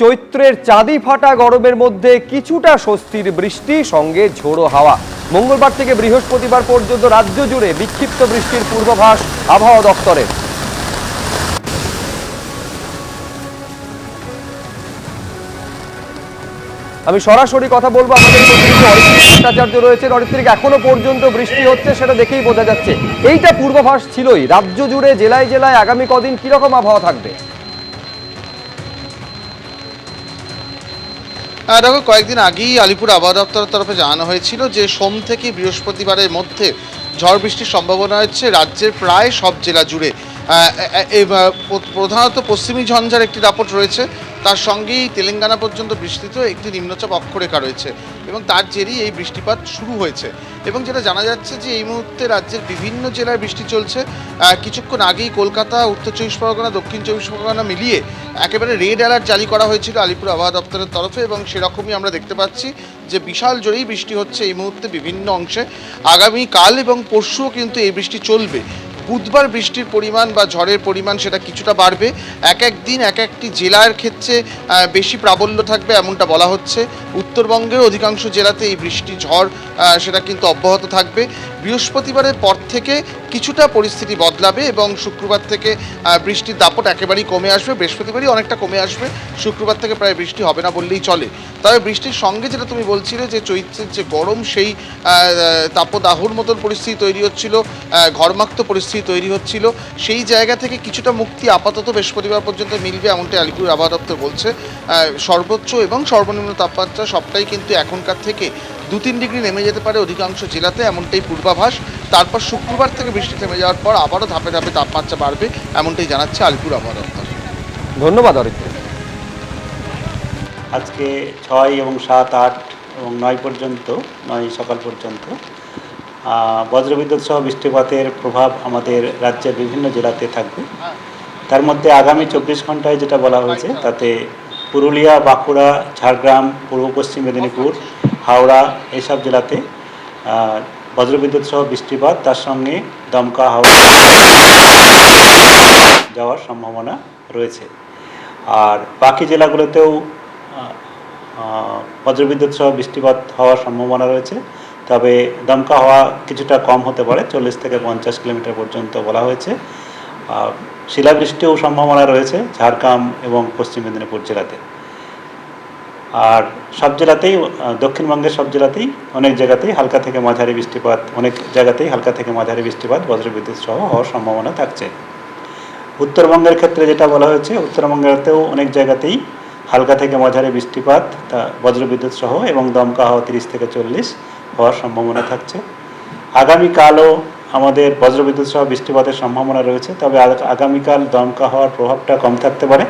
চৈত্রের চাঁদি ফাটা গরমের মধ্যে কিছুটা স্বস্তির বৃষ্টি সঙ্গে ঝোড়ো হাওয়া। মঙ্গলবার থেকে বৃহস্পতিবার পর্যন্ত রাজ্য জুড়ে বিক্ষিপ্ত বৃষ্টির পূর্বাভাস আবহাওয়া দপ্তরের। আমি সরাসরি কথা বলবো, আমাদের প্রতিনিধি অরিত্রিক ভট্টাচার্য রয়েছেন। অরিত্রিক, এখনো পর্যন্ত বৃষ্টি হচ্ছে, সেটা দেখেই বোঝা যাচ্ছে। এইটা পূর্বাভাস ছিলই, রাজ্য জুড়ে জেলায় জেলায় আগামী কদিন কিরকম আবহাওয়া থাকবে? দেখো, কয়েকদিন আগেই আলিপুর আবহাওয়া দপ্তরের তরফে জানানো হয়েছিল যে সোম থেকে বৃহস্পতিবারের মধ্যে ঝড় বৃষ্টির সম্ভাবনা হচ্ছে রাজ্যের প্রায় সব জেলা জুড়ে। প্রধানত পশ্চিমী ঝঞ্ঝার একটি দাপট রয়েছে, তার সঙ্গেই তেলেঙ্গানা পর্যন্ত বিস্তৃত একটি নিম্নচাপ অক্ষরেখা রয়েছে এবং তার জেরেই এই বৃষ্টিপাত শুরু হয়েছে। এবং যেটা জানা যাচ্ছে যে এই মুহূর্তে রাজ্যের বিভিন্ন জেলায় বৃষ্টি চলছে। কিছুক্ষণ আগেই কলকাতা, উত্তর চব্বিশ পরগনা, দক্ষিণ চব্বিশ পরগনা মিলিয়ে একেবারে রেড অ্যালার্ট জারি করা হয়েছিল আলিপুর আবহাওয়া দপ্তরের তরফে, এবং সেরকমই আমরা দেখতে পাচ্ছি যে বিশাল জোরেই বৃষ্টি হচ্ছে এই মুহূর্তে বিভিন্ন অংশে। আগামীকাল এবং পরশুও কিন্তু এই বৃষ্টি চলবে। বুধবার বৃষ্টির পরিমাণ বা ঝড়ের পরিমাণ সেটা কিছুটা বাড়বে। এক এক দিন এক একটি জেলার ক্ষেত্রে বেশি প্রাবল্য থাকবে এমনটা বলা হচ্ছে। উত্তরবঙ্গের অধিকাংশ জেলাতে এই বৃষ্টি ঝড় সেটা কিন্তু অব্যাহত থাকবে। বৃহস্পতিবারের পর থেকে কিছুটা পরিস্থিতি বদলাবে এবং শুক্রবার থেকে বৃষ্টির দাপট একেবারেই কমে আসবে। বৃহস্পতিবারই অনেকটা কমে আসবে, শুক্রবার থেকে প্রায় বৃষ্টি হবে না বললেই চলে। তবে বৃষ্টির সঙ্গে যেটা তুমি বলছিলে যে চৈত্রের যে গরম, সেই তাপদাহর মতন পরিস্থিতি তৈরি হচ্ছিল, ঘর্মাক্ত পরিস্থিতি তৈরি হচ্ছিল, সেই জায়গা থেকে কিছুটা মুক্তি আপাতত বৃহস্পতিবার পর্যন্ত মিলবে এমনটাই আলিপুর আবহাওয়া দপ্তর বলছে। সর্বোচ্চ এবং সর্বনিম্ন তাপমাত্রা সবটাই কিন্তু এখনকার থেকে 2-3 ডিগ্রি নেমে যেতে পারে অধিকাংশ জেলাতে, এমনটাই পূর্বাভাস। তারপর শুক্রবার থেকে বৃষ্টি থেমে যাওয়ার পর আবারও ধাপে ধাপে তাপমাত্রা বাড়বে এমনটাই জানাচ্ছে আলিপুর আবহাওয়া দপ্তর। ধন্যবাদ অরিত্রিক। আজকে 6 এবং 7, 8 এবং 9 পর্যন্ত, 9 সকাল পর্যন্ত বজ্রবিদ্যুৎ সহ বৃষ্টিপাতের প্রভাব আমাদের রাজ্যের বিভিন্ন জেলাতে থাকবে। তার মধ্যে আগামী 24 ঘন্টায় যেটা বলা হয়েছে তাতে পুরুলিয়া, বাঁকুড়া, ঝাড়গ্রাম, পূর্ব পশ্চিম মেদিনীপুর, হাওড়া এইসব জেলাতে বজ্রবিদ্যুৎ সহ বৃষ্টিপাত, তার সঙ্গে দমকা হাওয়া যাওয়ার সম্ভাবনা রয়েছে। আর বাকি জেলাগুলোতেও বজ্রবিদ্যুৎ সহ বৃষ্টিপাত হওয়ার সম্ভাবনা রয়েছে, তবে দমকা হওয়া কিছুটা কম হতে পারে, 40 থেকে 50 কিলোমিটার পর্যন্ত বলা হয়েছে। শিলাবৃষ্টিও সম্ভাবনা রয়েছে ঝাড়গ্রাম এবং পশ্চিম মেদিনীপুর জেলাতে। আর সব জেলাতেই, দক্ষিণবঙ্গের সব জেলাতেই অনেক জায়গাতেই হালকা থেকে মাঝারি বৃষ্টিপাত, অনেক জায়গাতেই হালকা থেকে মাঝারি বৃষ্টিপাত বজ্রবিদ্যুৎ সহ হওয়ার সম্ভাবনা থাকছে। উত্তরবঙ্গের ক্ষেত্রে যেটা বলা হয়েছে, উত্তরবঙ্গেতেও অনেক জায়গাতেই হালকা থেকে মাঝারি বৃষ্টিপাত, বজ্রবিদ্যুৎ সহ এবং দমকা হাওয়া 30 থেকে 40 হওয়ার সম্ভাবনা থাকছে। আগামীকালও আমাদের বজ্রবিদ্যুৎ সহ বৃষ্টিপাতের সম্ভাবনা রয়েছে, তবে আগামীকাল দমকা হওয়ার প্রভাবটা কম থাকতে পারে।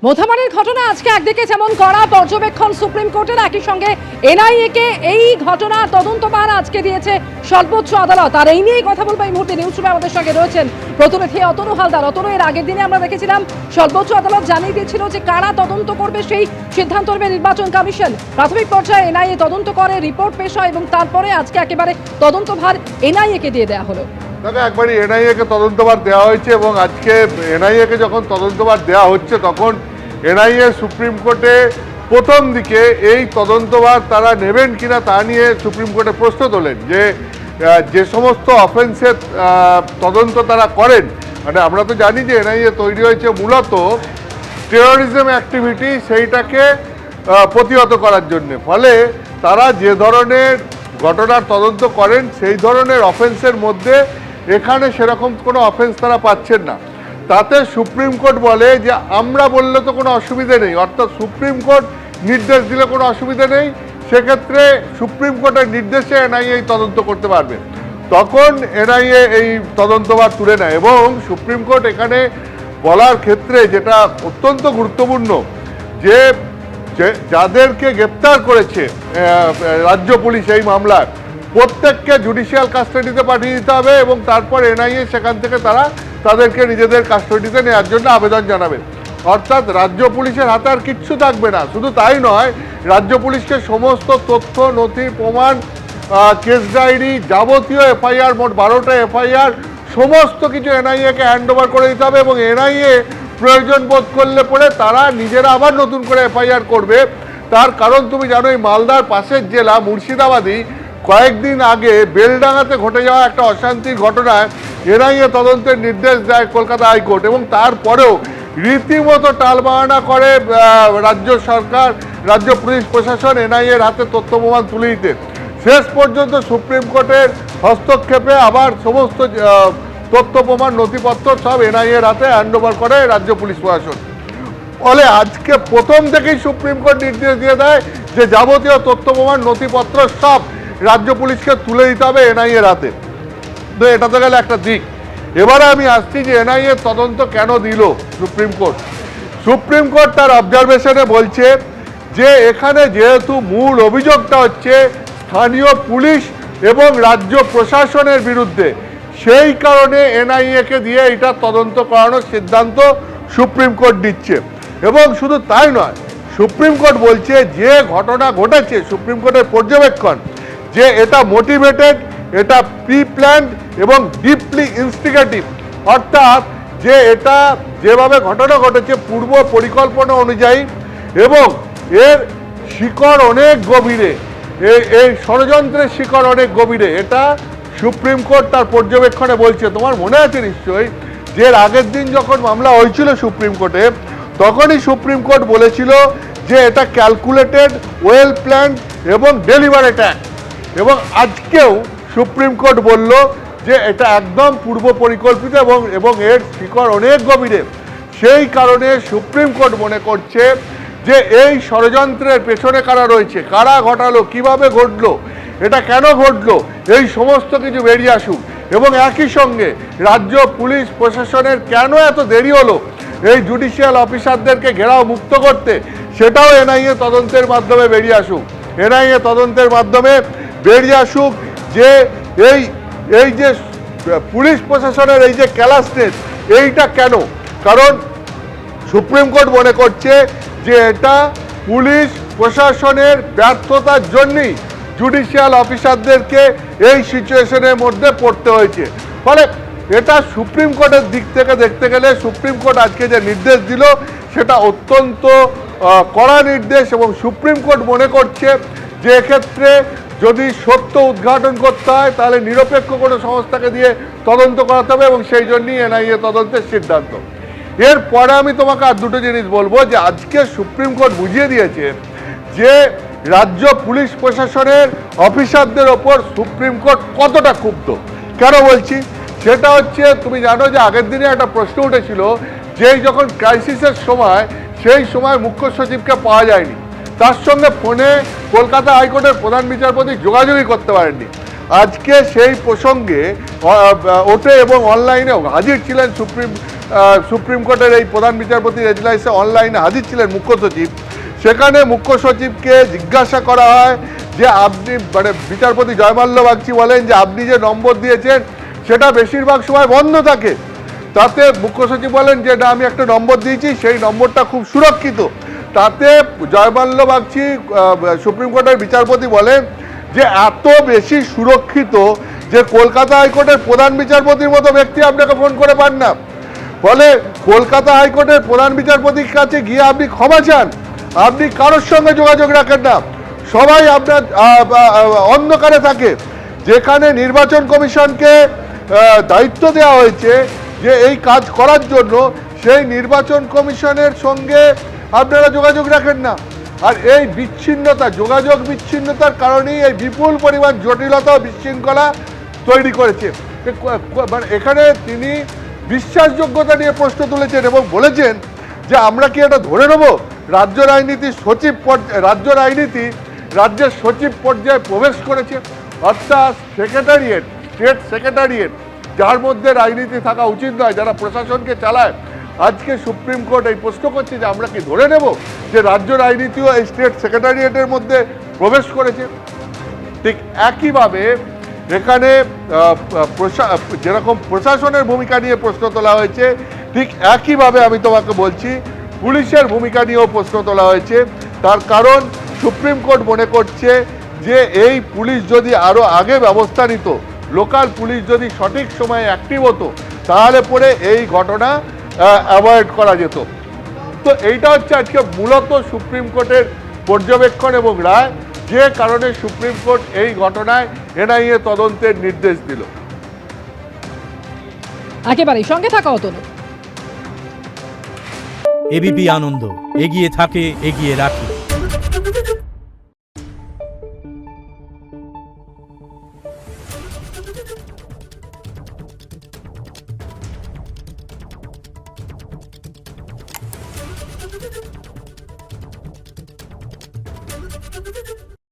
মোথাবাড়ির ঘটনা আজকে একদিকে যেমন কড়া পর্যবেক্ষণ সুপ্রিম কোর্টের, একই সঙ্গে এনআইএ কে এই ঘটনা তদন্তভার আজকে দিয়েছে সর্বোচ্চ আদালত। আর এই নিয়েই কথা বলবো এই মুহূর্তে নিউজ রুমে আমাদের সঙ্গে রয়েছেন প্রতিনিধি অতনু হালদার। অতনু, এর আগের দিনে আমরা দেখেছিলাম সর্বোচ্চ আদালত জানিয়ে দিয়েছিল যে কারা তদন্ত করবে সেই সিদ্ধান্ত নেবে নির্বাচন কমিশন। প্রাথমিক পর্যায়ে এনআইএ তদন্ত করে, রিপোর্ট পেশ হয় এবং তারপরে আজকে একেবারে তদন্তভার এনআইএ কে দিয়ে দেওয়া হলো। দেখো, একবারই এনআইএ কে তদন্তভার দেওয়া হয়েছে এবং আজকে এনআইএ কে যখন তদন্তভার দেওয়া হচ্ছে তখন এনআইএ সুপ্রিম কোর্টে প্রথম দিকে এই তদন্তভার তারা নেবেন কিনা তা নিয়ে সুপ্রিম কোর্টে প্রশ্ন তোলেন যে যে সমস্ত অফেন্সের তদন্ত তারা করেন, মানে আমরা তো জানি যে এনআইএ তৈরি হয়েছে মূলত টেরোরিজম অ্যাক্টিভিটি সেইটাকে প্রতিহত করার জন্য। ফলে তারা যে ধরনের ঘটনার তদন্ত করেন সেই ধরনের অফেন্সের মধ্যে এখানে সেরকম কোনো অফেন্স তারা পাচ্ছেন না। তাতে সুপ্রিম কোর্ট বলে যে আমরা বললে তো কোনো অসুবিধে নেই, অর্থাৎ সুপ্রিম কোর্ট নির্দেশ দিলে কোনো অসুবিধে নেই, সেক্ষেত্রে সুপ্রিম কোর্টের নির্দেশে এনআইএ তদন্ত করতে পারবে। তখন এনআইএ এই তদন্তভার তুলে নেয় এবং সুপ্রিম কোর্ট এখানে বলার ক্ষেত্রে যেটা অত্যন্ত গুরুত্বপূর্ণ যে যাদেরকে গ্রেপ্তার করেছে রাজ্য পুলিশ এই মামলার, প্রত্যেককে জুডিশিয়াল কাস্টাডিতে পাঠিয়ে দিতে হবে এবং তারপর এনআইএ সেখান থেকে তাদেরকে নিজেদের কাস্টাডিতে নেওয়ার জন্য আবেদন জানাবে। অর্থাৎ রাজ্য পুলিশের হাতে আর কিচ্ছু থাকবে না। শুধু তাই নয়, রাজ্য পুলিশকে সমস্ত তথ্য, নথি, প্রমাণ, কেস ডায়েরি, যাবতীয় এফআইআর, মোট 12টা এফআইআর, সমস্ত কিছু এনআইএ কে হ্যান্ড ওভার করে দিতে হবে এবং এনআইএ প্রয়োজন বোধ করলে পরে তারা নিজেরা আবার নতুন করে এফআইআর করবে। তার কারণ তুমি জানো, এই মালদার পাশের জেলা মুর্শিদাবাদই কয়েকদিন আগে বেলডাঙ্গাতে ঘটে যাওয়া একটা অশান্তির ঘটনায় এনআইএ তদন্তের নির্দেশ দেয় কলকাতা হাইকোর্ট, এবং তারপরেও রীতিমতো টালবাহানা করে রাজ্য সরকার, রাজ্য পুলিশ প্রশাসন এনআইএর হাতে তথ্য প্রমাণ তুলে দিতে। শেষ পর্যন্ত সুপ্রিম কোর্টের হস্তক্ষেপে আবার সমস্ত তথ্য প্রমাণ নথিপত্র সব এনআইএর হাতে হ্যান্ডওভার করে রাজ্য পুলিশ প্রশাসন। ফলে আজকে প্রথম থেকেই সুপ্রিম কোর্ট নির্দেশ দিয়ে দেয় যে যাবতীয় তথ্য প্রমাণ নথিপত্র সব রাজ্য পুলিশকে তুলে দিতে হবে এনআইএর হাতে। তো এটা তো গেল একটা দিক। এবারে আমি আসছি যে এনআইএ তদন্ত কেন দিল সুপ্রিম কোর্ট। সুপ্রিম কোর্ট তার অবজারভেশনে বলছে যে এখানে যেহেতু মূল অভিযোগটা হচ্ছে স্থানীয় পুলিশ এবং রাজ্য প্রশাসনের বিরুদ্ধে, সেই কারণে এনআইএকে দিয়ে এটা তদন্ত করানোর সিদ্ধান্ত সুপ্রিম কোর্ট দিচ্ছে। এবং শুধু তাই নয়, সুপ্রিম কোর্ট বলছে যে ঘটনা ঘটেছে, সুপ্রিম কোর্টের পর্যবেক্ষণ যে এটা মোটিভেটেড, এটা প্রি প্ল্যান্ড এবং ডিপলি ইনস্টিগেটিভ, অর্থাৎ যে এটা যেভাবে ঘটনা ঘটেছে পূর্ব পরিকল্পনা অনুযায়ী এবং এর শিকড় অনেক গভীরে, এই ষড়যন্ত্রের শিকড় অনেক গভীরে, এটা সুপ্রিম কোর্ট তার পর্যবেক্ষণে বলছে। তোমার মনে আছে নিশ্চয়ই যে এর আগের দিন যখন মামলা হয়েছিল সুপ্রিম কোর্টে, তখনই সুপ্রিম কোর্ট বলেছিল যে এটা ক্যালকুলেটেড, ওয়েল প্ল্যান্ড এবং ডেলিভারেট অ্যাক্ট। এবং আজকেও সুপ্রিম কোর্ট বলল যে এটা একদম পূর্ব পরিকল্পিত এবং এর শিকড় অনেক গভীরে। সেই কারণে সুপ্রিম কোর্ট মনে করছে যে এই ষড়যন্ত্রের পেছনে কারা রয়েছে, কারা ঘটালো, কিভাবে ঘটলো, এটা কেন ঘটলো, এই সমস্ত কিছু বেরিয়ে আসুক। এবং একই সঙ্গে রাজ্য পুলিশ প্রশাসনের কেন এত দেরি হলো এই জুডিশিয়াল অফিসারদেরকে ঘেরাও মুক্ত করতে, সেটাও এনআইএ তদন্তের মাধ্যমে বেরিয়ে আসুক। এনআইএ তদন্তের মাধ্যমে বেরিয়ে আসুক যে এই যে পুলিশ প্রশাসনের এই যে ক্যালাসনেস, এইটা কেন। কারণ সুপ্রিম কোর্ট মনে করছে যে এটা পুলিশ প্রশাসনের ব্যর্থতার জন্যই জুডিশিয়াল অফিসারদেরকে এই সিচুয়েশনের মধ্যে পড়তে হয়েছে। ফলে এটা সুপ্রিম কোর্টের দিক থেকে দেখতে গেলে সুপ্রিম কোর্ট আজকে যে নির্দেশ দিল সেটা অত্যন্ত কড়া নির্দেশ, এবং সুপ্রিম কোর্ট মনে করছে যে এক্ষেত্রে যদি সত্য উদ্ঘাটন করতে হয় তাহলে নিরপেক্ষ কোনো সংস্থাকে দিয়ে তদন্ত করাতে হবে, এবং সেই জন্যই এনআইএ তদন্তের সিদ্ধান্ত। এরপরে আমি তোমাকে আর দুটো জিনিস বলবো যে আজকে সুপ্রিম কোর্ট বুঝিয়ে দিয়েছে যে রাজ্য পুলিশ প্রশাসনের অফিসারদের ওপর সুপ্রিম কোর্ট কতটা ক্ষুব্ধ। কেন বলছি সেটা হচ্ছে, তুমি জানো যে আগের দিনে একটা প্রশ্ন উঠেছিল যে যখন ক্রাইসিসের সময়, সেই সময় মুখ্য সচিবকে পাওয়া যায়নি, তার সঙ্গে ফোনে কলকাতা হাইকোর্টের প্রধান বিচারপতি যোগাযোগই করতে পারেননি। আজকে সেই প্রসঙ্গে ওঠে এবং অনলাইনেও হাজির ছিলেন সুপ্রিম কোর্টের এই প্রধান বিচারপতির এজলাইসে অনলাইনে হাজির ছিলেন মুখ্য সচিব। সেখানে মুখ্য সচিবকে জিজ্ঞাসা করা হয় যে আপনি, মানে বিচারপতি জয়মাল্য বাগচি বলেন যে আপনি যে নম্বর দিয়েছেন সেটা বেশিরভাগ সময় বন্ধ থাকে। তাতে মুখ্য সচিব বলেন যে না, আমি একটা নম্বর দিয়েছি, সেই নম্বরটা খুব সুরক্ষিত। তাতে জয়মাল্য বাগচি সুপ্রিম কোর্টের বিচারপতি বলেন যে এত বেশি সুরক্ষিত যে কলকাতা হাইকোর্টের প্রধান বিচারপতির মতো ব্যক্তি আপনাকে ফোন করে পান না। ফলে কলকাতা হাইকোর্টের প্রধান বিচারপতির কাছে গিয়ে আপনি ক্ষমা চান, আপনি কারোর সঙ্গে যোগাযোগ রাখেন না, সবাই আপনার অন্ধকারে থাকে। যেখানে নির্বাচন কমিশনকে দায়িত্ব দেওয়া হয়েছে যে এই কাজ করার জন্য, সেই নির্বাচন কমিশনের সঙ্গে আপনারা যোগাযোগ রাখেন না। আর এই বিচ্ছিন্নতা, যোগাযোগ বিচ্ছিন্নতার কারণেই এই বিপুল পরিমাণ জটিলতা ও বিশৃঙ্খলা তৈরি করেছে। মানে এখানে তিনি বিশ্বাসযোগ্যতা নিয়ে প্রশ্ন তুলেছেন এবং বলেছেন যে আমরা কি এটা ধরে নেব রাজ্য রাজনীতির রাজ্যের সচিব পর্যায়ে প্রবেশ করেছে, অর্থাৎ সেক্রেটারিয়েট, স্টেট সেক্রেটারিয়েট, যার মধ্যে রাজনীতি থাকা উচিত নয়, যারা প্রশাসনকে চালায়। আজকে সুপ্রিম কোর্ট এই প্রশ্ন করছে যে আমরা কি ধরে নেব যে রাজ্য রাজনীতিও এই স্টেট সেক্রেটারিয়েটের মধ্যে প্রবেশ করেছে। ঠিক একইভাবে এখানে যেরকম প্রশাসনের ভূমিকা নিয়ে প্রশ্ন তোলা হয়েছে, ঠিক একইভাবে আমি তোমাকে বলছি পুলিশের ভূমিকা নিয়েও প্রশ্ন তোলা হয়েছে। তার কারণ সুপ্রিম কোর্ট মনে করছে যে এই পুলিশ যদি আরও আগে ব্যবস্থা নিত, লোকাল পুলিশ যদি সঠিক সময়ে অ্যাক্টিভ হতো, তাহলে পরে এই ঘটনা অ্যাভয়েড করা যেত। তো এইটা হচ্ছে আজকে মূলত সুপ্রিম কোর্টের পর্যবেক্ষণ এবং রায়, যে কারণে সুপ্রিম কোর্ট এই ঘটনায় এনআইএ তদন্তের নির্দেশ দিল। একেবারেই সঙ্গে থাকা অতনু। এবিপি আনন্দ এগিয়ে থাকে, এগিয়ে রাখে।